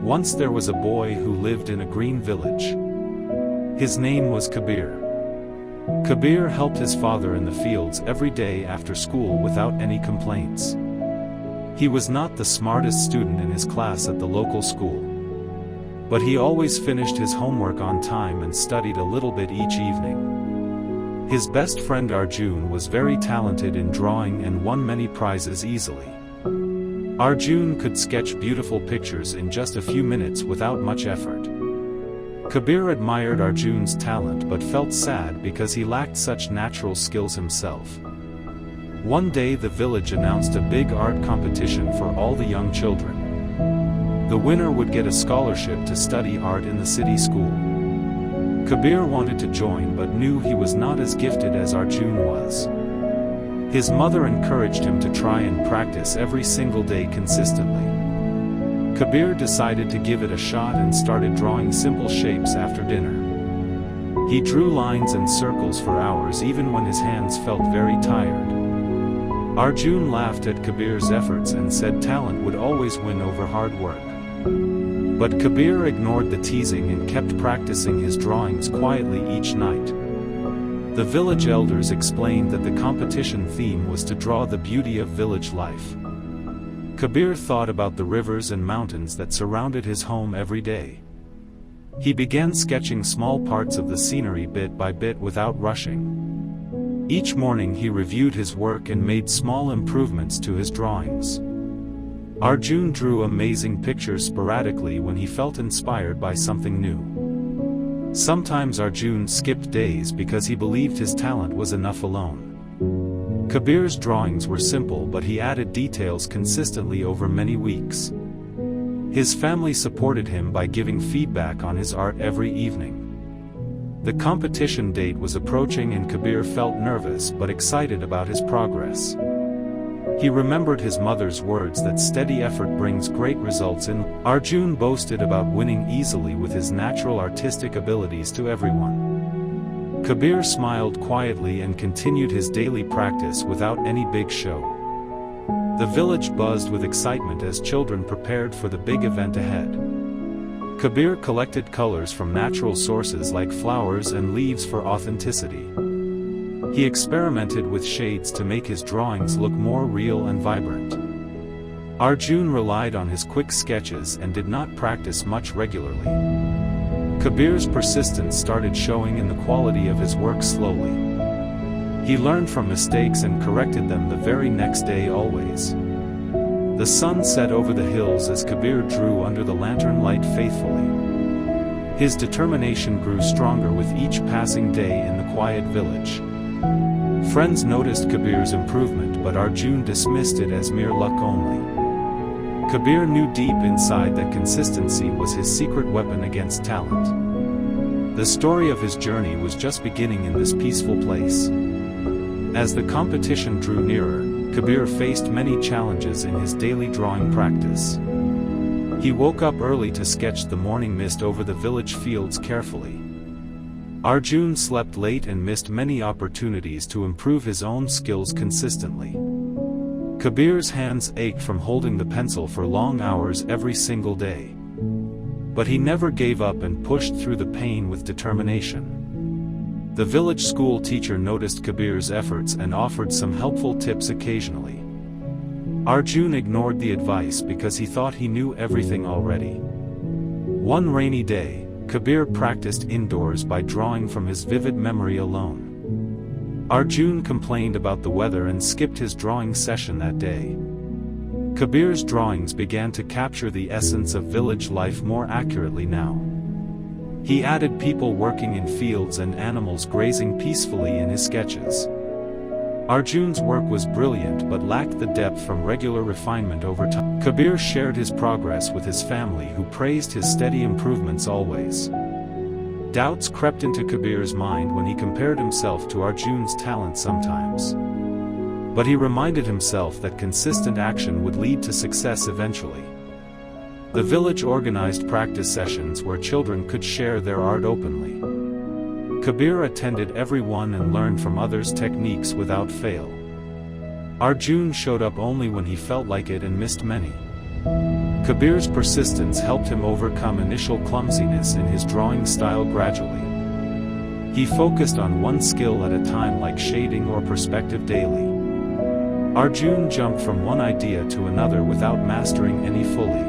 Once there was a boy who lived in a green village. His name was Kabeer. Kabeer helped his father in the fields every day after school without any complaints. He was not the smartest student in his class at the local school, but he always finished his homework on time and studied a little bit each evening. His best friend Arjun was very talented in drawing and won many prizes easily. Arjun could sketch beautiful pictures in just a few minutes without much effort. Kabeer admired Arjun's talent but felt sad because he lacked such natural skills himself. One day the village announced a big art competition for all the young children. The winner would get a scholarship to study art in the city school. Kabeer wanted to join but knew he was not as gifted as Arjun was. His mother encouraged him to try and practice every single day consistently. Kabeer decided to give it a shot and started drawing simple shapes after dinner. He drew lines and circles for hours even when his hands felt very tired. Arjun laughed at Kabeer's efforts and said talent would always win over hard work. But Kabeer ignored the teasing and kept practicing his drawings quietly each night. The village elders explained that the competition theme was to draw the beauty of village life. Kabeer thought about the rivers and mountains that surrounded his home every day. He began sketching small parts of the scenery bit by bit without rushing. Each morning he reviewed his work and made small improvements to his drawings. Arjun drew amazing pictures sporadically when he felt inspired by something new. Sometimes Arjun skipped days because he believed his talent was enough alone. Kabeer's drawings were simple but he added details consistently over many weeks. His family supported him by giving feedback on his art every evening. The competition date was approaching and Kabeer felt nervous but excited about his progress. He remembered his mother's words that steady effort brings great results. Arjun boasted about winning easily with his natural artistic abilities to everyone. Kabeer smiled quietly and continued his daily practice without any big show. The village buzzed with excitement as children prepared for the big event ahead. Kabeer collected colors from natural sources like flowers and leaves for authenticity. He experimented with shades to make his drawings look more real and vibrant. Arjun relied on his quick sketches and did not practice much regularly. Kabeer's persistence started showing in the quality of his work slowly. He learned from mistakes and corrected them the very next day always. The sun set over the hills as Kabeer drew under the lantern light faithfully. His determination grew stronger with each passing day in the quiet village. Friends noticed Kabeer's improvement but Arjun dismissed it as mere luck only. Kabeer knew deep inside that consistency was his secret weapon against talent. The story of his journey was just beginning in this peaceful place. As the competition drew nearer, Kabeer faced many challenges in his daily drawing practice. He woke up early to sketch the morning mist over the village fields carefully. Arjun slept late and missed many opportunities to improve his own skills consistently. Kabeer's hands ached from holding the pencil for long hours every single day. But he never gave up and pushed through the pain with determination. The village school teacher noticed Kabeer's efforts and offered some helpful tips occasionally. Arjun ignored the advice because he thought he knew everything already. One rainy day, Kabeer practiced indoors by drawing from his vivid memory alone. Arjun complained about the weather and skipped his drawing session that day. Kabeer's drawings began to capture the essence of village life more accurately now. He added people working in fields and animals grazing peacefully in his sketches. Arjun's work was brilliant but lacked the depth from regular refinement over time. Kabeer shared his progress with his family who praised his steady improvements always. Doubts crept into Kabeer's mind when he compared himself to Arjun's talent sometimes. But he reminded himself that consistent action would lead to success eventually. The village organized practice sessions where children could share their art openly. Kabeer attended every one and learned from others' techniques without fail. Arjun showed up only when he felt like it and missed many. Kabeer's persistence helped him overcome initial clumsiness in his drawing style gradually. He focused on one skill at a time, like shading or perspective daily. Arjun jumped from one idea to another without mastering any fully.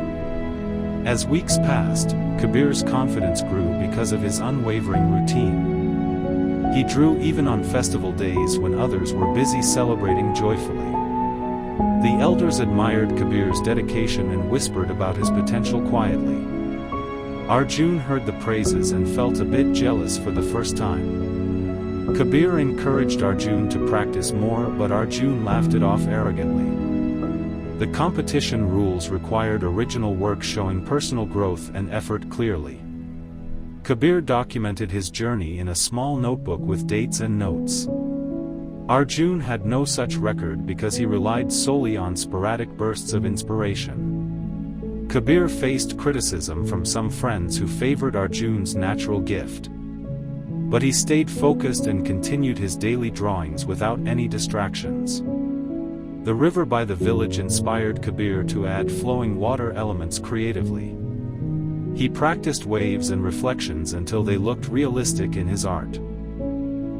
As weeks passed, Kabeer's confidence grew because of his unwavering routine. He drew even on festival days when others were busy celebrating joyfully. The elders admired Kabeer's dedication and whispered about his potential quietly. Arjun heard the praises and felt a bit jealous for the first time. Kabeer encouraged Arjun to practice more, but Arjun laughed it off arrogantly. The competition rules required original work showing personal growth and effort clearly. Kabeer documented his journey in a small notebook with dates and notes. Arjun had no such record because he relied solely on sporadic bursts of inspiration. Kabeer faced criticism from some friends who favored Arjun's natural gift. But he stayed focused and continued his daily drawings without any distractions. The river by the village inspired Kabeer to add flowing water elements creatively. He practiced waves and reflections until they looked realistic in his art.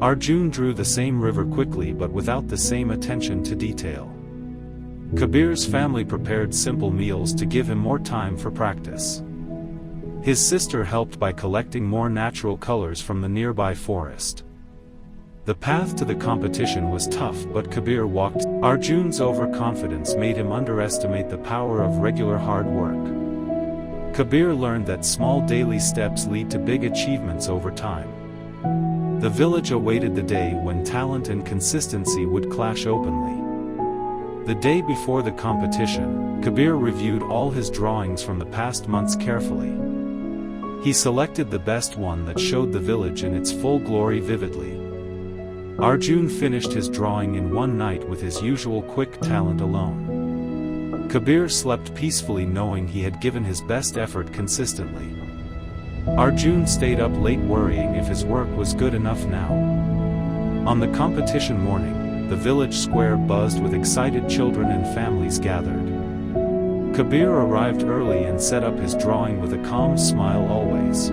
Arjun drew the same river quickly but without the same attention to detail. Kabeer's family prepared simple meals to give him more time for practice. His sister helped by collecting more natural colors from the nearby forest. The path to the competition was tough, but Kabeer walked. Arjun's overconfidence made him underestimate the power of regular hard work. Kabeer learned that small daily steps lead to big achievements over time. The village awaited the day when talent and consistency would clash openly. The day before the competition, Kabeer reviewed all his drawings from the past months carefully. He selected the best one that showed the village in its full glory vividly. Arjun finished his drawing in one night with his usual quick talent alone. Kabeer slept peacefully knowing he had given his best effort consistently. Arjun stayed up late worrying if his work was good enough now. On the competition morning, the village square buzzed with excited children and families gathered. Kabeer arrived early and set up his drawing with a calm smile always.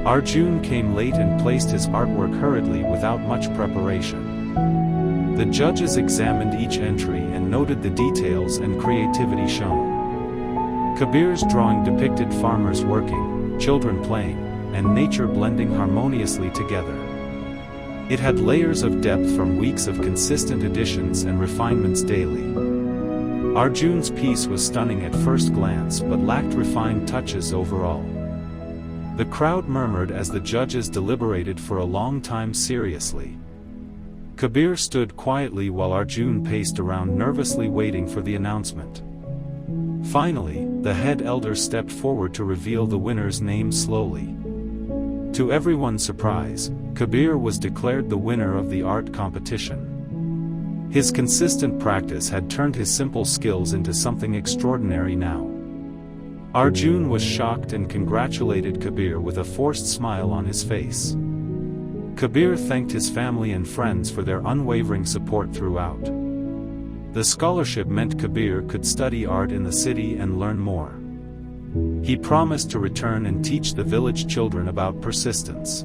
Arjun came late and placed his artwork hurriedly without much preparation. The judges examined each entry and noted the details and creativity shown. Kabeer's drawing depicted farmers working, children playing, and nature blending harmoniously together. It had layers of depth from weeks of consistent additions and refinements daily. Arjun's piece was stunning at first glance but lacked refined touches overall. The crowd murmured as the judges deliberated for a long time seriously. Kabeer stood quietly while Arjun paced around nervously waiting for the announcement. Finally, the head elder stepped forward to reveal the winner's name slowly. To everyone's surprise, Kabeer was declared the winner of the art competition. His consistent practice had turned his simple skills into something extraordinary now. Arjun was shocked and congratulated Kabeer with a forced smile on his face. Kabeer thanked his family and friends for their unwavering support throughout. The scholarship meant Kabeer could study art in the city and learn more. He promised to return and teach the village children about persistence.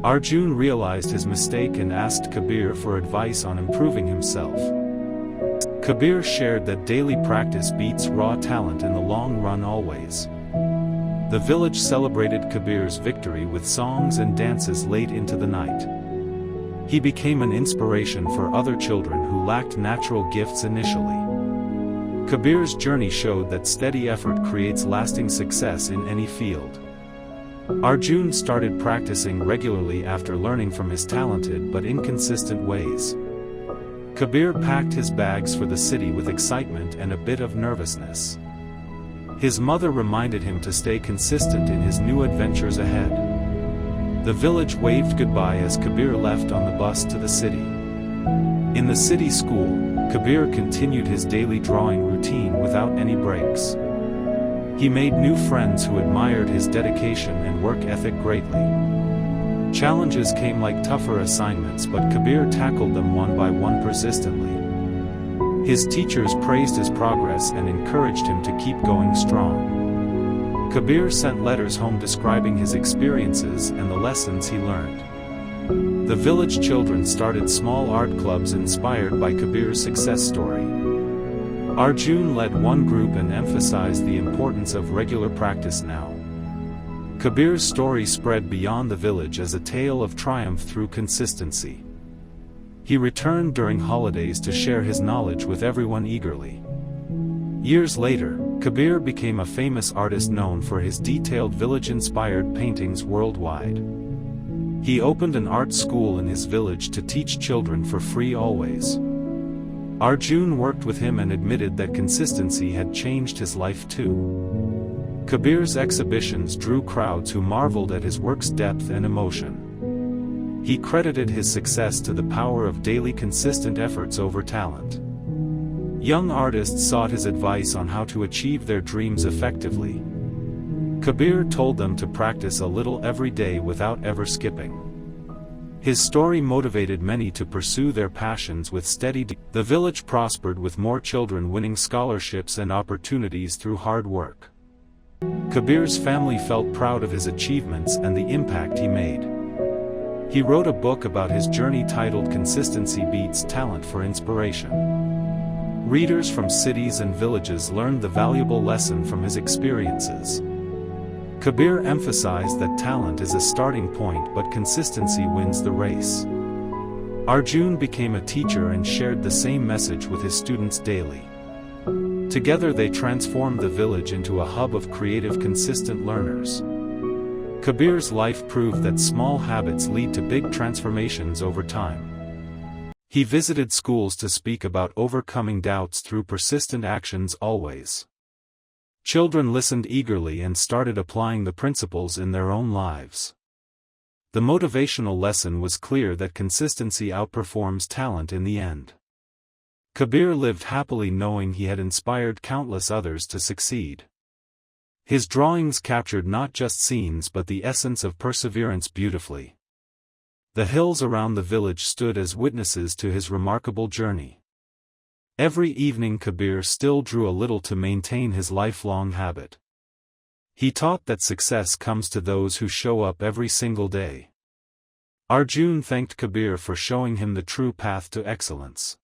Arjun realized his mistake and asked Kabeer for advice on improving himself. Kabeer shared that daily practice beats raw talent in the long run always. The village celebrated Kabeer's victory with songs and dances late into the night. He became an inspiration for other children who lacked natural gifts initially. Kabeer's journey showed that steady effort creates lasting success in any field. Arjun started practicing regularly after learning from his talented but inconsistent ways. Kabeer packed his bags for the city with excitement and a bit of nervousness. His mother reminded him to stay consistent in his new adventures ahead. The village waved goodbye as Kabeer left on the bus to the city. In the city school, Kabeer continued his daily drawing routine without any breaks. He made new friends who admired his dedication and work ethic greatly. Challenges came like tougher assignments, but Kabeer tackled them one by one persistently. His teachers praised his progress and encouraged him to keep going strong. Kabeer sent letters home describing his experiences and the lessons he learned. The village children started small art clubs inspired by Kabeer's success story. Arjun led one group and emphasized the importance of regular practice now. Kabeer's story spread beyond the village as a tale of triumph through consistency. He returned during holidays to share his knowledge with everyone eagerly. Years later, Kabeer became a famous artist known for his detailed village-inspired paintings worldwide. He opened an art school in his village to teach children for free always. Arjun worked with him and admitted that consistency had changed his life too. Kabeer's exhibitions drew crowds who marveled at his work's depth and emotion. He credited his success to the power of daily consistent efforts over talent. Young artists sought his advice on how to achieve their dreams effectively. Kabeer told them to practice a little every day without ever skipping. His story motivated many to pursue their passions with The village prospered with more children winning scholarships and opportunities through hard work. Kabeer's family felt proud of his achievements and the impact he made. He wrote a book about his journey titled Consistency Beats Talent for inspiration. Readers from cities and villages learned the valuable lesson from his experiences. Kabeer emphasized that talent is a starting point but consistency wins the race. Arjun became a teacher and shared the same message with his students daily. Together they transformed the village into a hub of creative, consistent learners. Kabeer's life proved that small habits lead to big transformations over time. He visited schools to speak about overcoming doubts through persistent actions always. Children listened eagerly and started applying the principles in their own lives. The motivational lesson was clear that consistency outperforms talent in the end. Kabeer lived happily knowing he had inspired countless others to succeed. His drawings captured not just scenes but the essence of perseverance beautifully. The hills around the village stood as witnesses to his remarkable journey. Every evening Kabeer still drew a little to maintain his lifelong habit. He taught that success comes to those who show up every single day. Arjun thanked Kabeer for showing him the true path to excellence.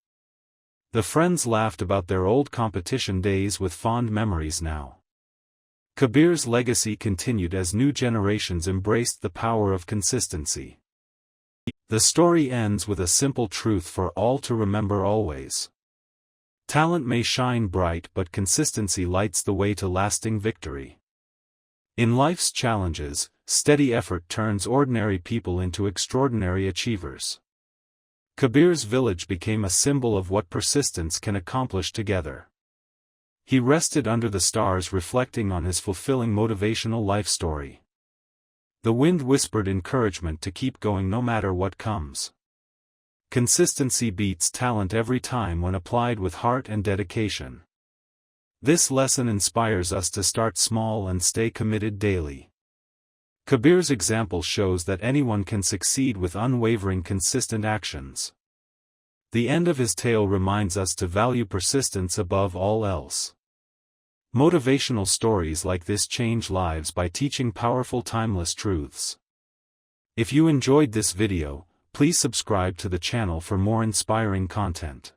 The friends laughed about their old competition days with fond memories now. Kabeer's legacy continued as new generations embraced the power of consistency. The story ends with a simple truth for all to remember always. Talent may shine bright but consistency lights the way to lasting victory. In life's challenges, steady effort turns ordinary people into extraordinary achievers. Kabeer's village became a symbol of what persistence can accomplish together. He rested under the stars reflecting on his fulfilling motivational life story. The wind whispered encouragement to keep going no matter what comes. Consistency beats talent every time when applied with heart and dedication. This lesson inspires us to start small and stay committed daily. Kabeer's example shows that anyone can succeed with unwavering consistent actions. The end of his tale reminds us to value persistence above all else. Motivational stories like this change lives by teaching powerful timeless truths. If you enjoyed this video, please subscribe to the channel for more inspiring content.